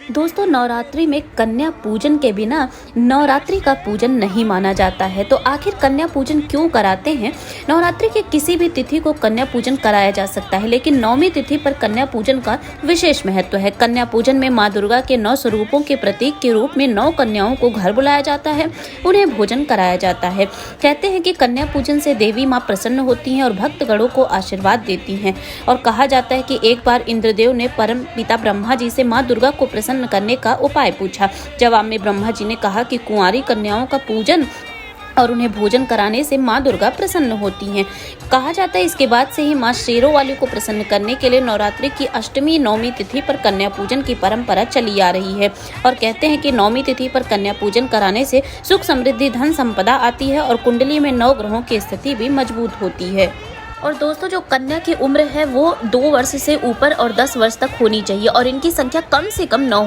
दोस्तों, नवरात्रि में कन्या पूजन के बिना नवरात्रि का पूजन नहीं माना जाता है। तो आखिर कन्या पूजन क्यों कराते हैं? नवरात्रि के किसी भी तिथि को कन्या पूजन कराया जा सकता है, लेकिन नौमी तिथि पर कन्या पूजन का विशेष महत्व है। कन्या पूजन में माँ दुर्गा के 9 स्वरूपों के प्रतीक के रूप में 9 कन्याओं को घर बुलाया जाता है, उन्हें भोजन कराया जाता है। कहते हैं कि कन्या पूजन से देवी माँ प्रसन्न होती हैं और भक्तगणों को आशीर्वाद देती हैं। और कहा जाता है कि एक बार इंद्रदेव ने परम पिता ब्रह्मा जी से माँ दुर्गा को प्रसन्न करने का उपाय पूछा। जवाब में ब्रह्मा जी ने कहा कि कुंवारी कन्याओं का पूजन और उन्हें भोजन कराने से माँ दुर्गा प्रसन्न होती हैं। कहा जाता है इसके बाद से ही माँ शेरों वाली को प्रसन्न करने के लिए नवरात्रि की अष्टमी नौमी तिथि पर कन्या पूजन की परंपरा चली आ रही है। और कहते हैं कि नौमी तिथि पर कन्या पूजन कराने से सुख समृद्धि धन संपदा आती है और कुंडली में 9 ग्रहों की स्थिति भी मजबूत होती है। और दोस्तों, जो कन्या की उम्र है वो 2 वर्ष से ऊपर और 10 वर्ष तक होनी चाहिए और इनकी संख्या कम से कम 9 होनी